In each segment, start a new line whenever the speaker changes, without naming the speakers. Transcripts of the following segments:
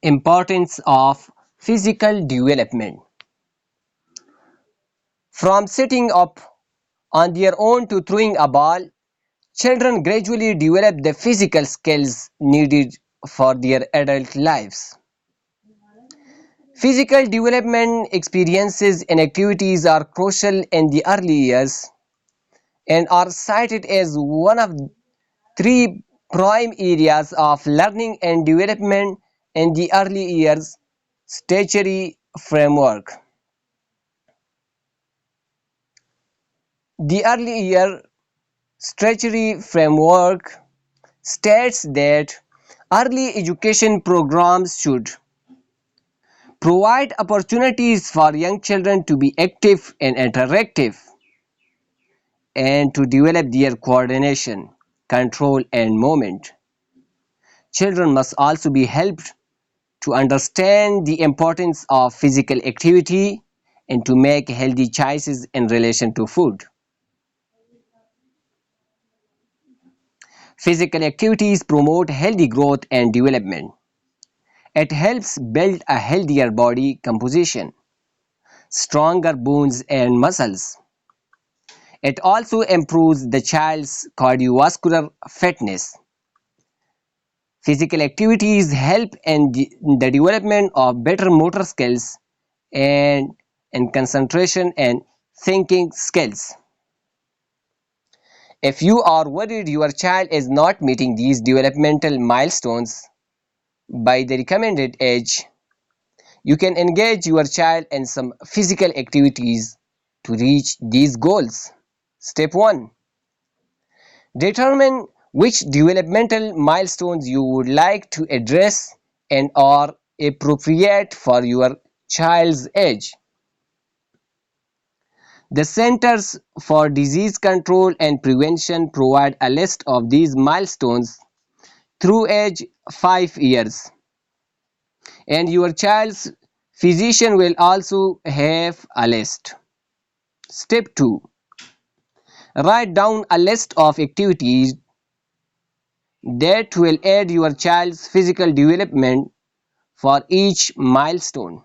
Importance of physical development. From sitting up on their own to throwing a ball, children gradually develop the physical skills needed for their adult lives. Physical development experiences and activities are crucial in the early years and are cited as one of three prime areas of learning and development in the early years statutory framework. The early year statutory framework states that early education programs should provide opportunities for young children to be active and interactive and to develop their coordination, control and movement. Children must also be helped to understand the importance of physical activity and to make healthy choices in relation to food. Physical activities promote healthy growth and development. It helps build a healthier body composition, stronger bones and muscles. It also improves the child's cardiovascular fitness. Physical activities help in the development of better motor skills and in concentration and thinking skills. If you are worried your child is not meeting these developmental milestones by the recommended age, you can engage your child in some physical activities to reach these goals. Step 1. Determine which developmental milestones you would like to address and are appropriate for your child's age. The Centers for Disease Control and Prevention provide a list of these milestones through age 5 years, and your child's physician will also have a list. Step 2. Write down a list of activities that will aid your child's physical development for each milestone.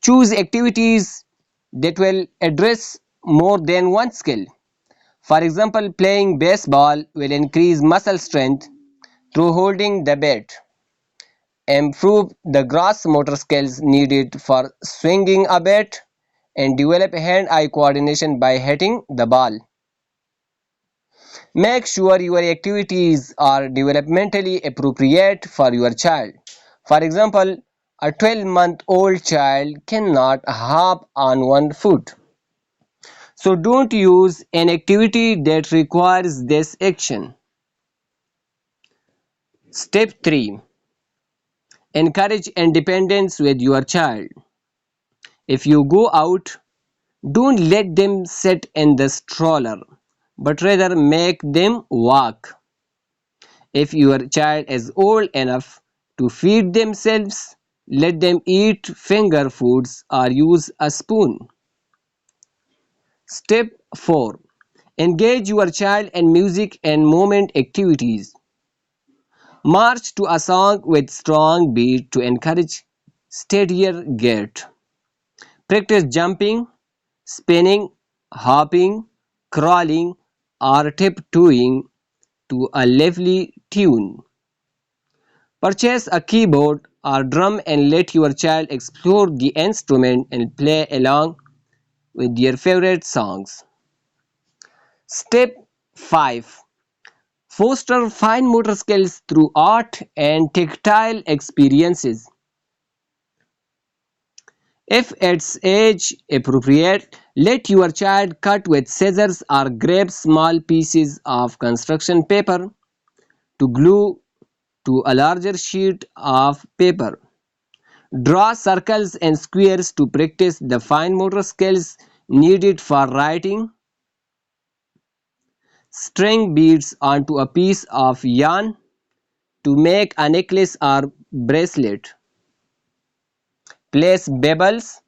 Choose activities that will address more than one skill. For example, playing baseball will increase muscle strength through holding the bat, improve the gross motor skills needed for swinging a bat, and develop hand-eye coordination by hitting the ball. Make sure your activities are developmentally appropriate for your child. For example, a 12-month-old child cannot hop on one foot. So don't use an activity that requires this action. Step 3. Encourage independence with your child. If you go out, don't let them sit in the stroller, but rather make them walk. If your child is old enough to feed themselves, let them eat finger foods or use a spoon. Step 4. Engage your child in music and movement activities. March to a song with strong beat to encourage steadier gait. Practice jumping, spinning, hopping, crawling, or tiptoeing to a lively tune. Purchase a keyboard or drum and let your child explore the instrument and play along with their favorite songs. Step 5. Foster fine motor skills through art and tactile experiences. If it's age appropriate, let your child cut with scissors or grab small pieces of construction paper to glue to a larger sheet of paper. Draw circles and squares to practice the fine motor skills needed for writing. String beads onto a piece of yarn to make a necklace or bracelet. Place pebbles,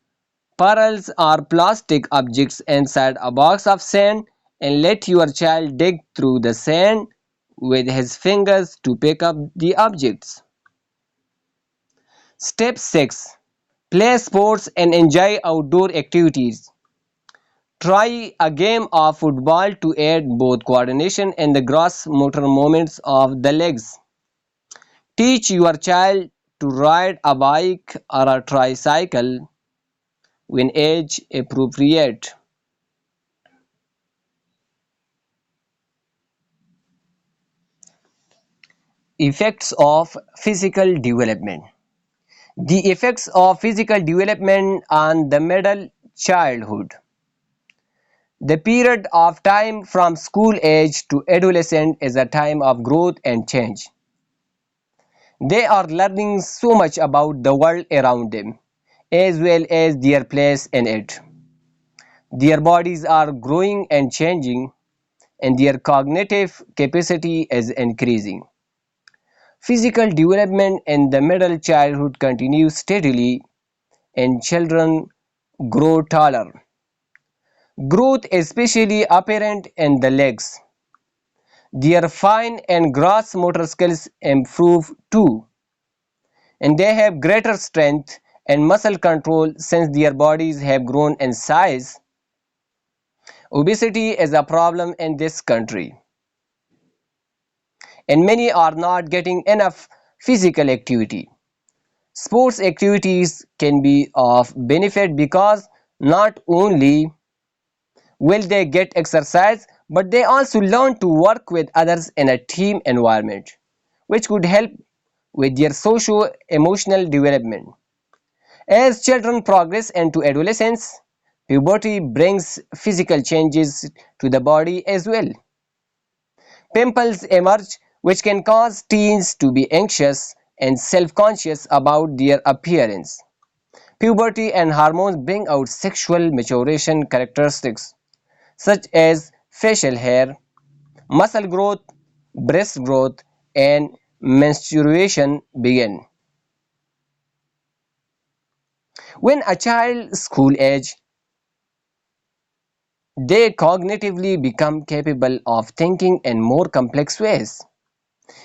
pearls or plastic objects inside a box of sand and let your child dig through the sand with his fingers to pick up the objects. Step 6. Play sports and enjoy outdoor activities. Try a game of football to aid both coordination and the gross motor movements of the legs. Teach your child to ride a bike or a tricycle when age appropriate. Effects of physical development. The effects of physical development on the middle childhood. The period of time from school age to adolescent is a time of growth and change. They are learning so much about the world around them, as well as their place in it. Their bodies are growing and changing, and their cognitive capacity is increasing. Physical development in the middle childhood continues steadily, and children grow taller. Growth is especially apparent in the legs. Their fine and gross motor skills improve too, and they have greater strength and muscle control since their bodies have grown in size. Obesity is a problem in this country, and many are not getting enough physical activity. Sports activities can be of benefit because not only will they get exercise, but they also learn to work with others in a team environment, which could help with their socio-emotional development. As children progress into adolescence, puberty brings physical changes to the body as well. Pimples emerge, which can cause teens to be anxious and self-conscious about their appearance. Puberty and hormones bring out sexual maturation characteristics such as facial hair, muscle growth, breast growth, and menstruation begin. When a child school age, they cognitively become capable of thinking in more complex ways,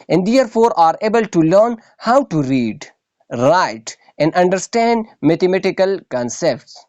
and therefore are able to learn how to read, write, and understand mathematical concepts.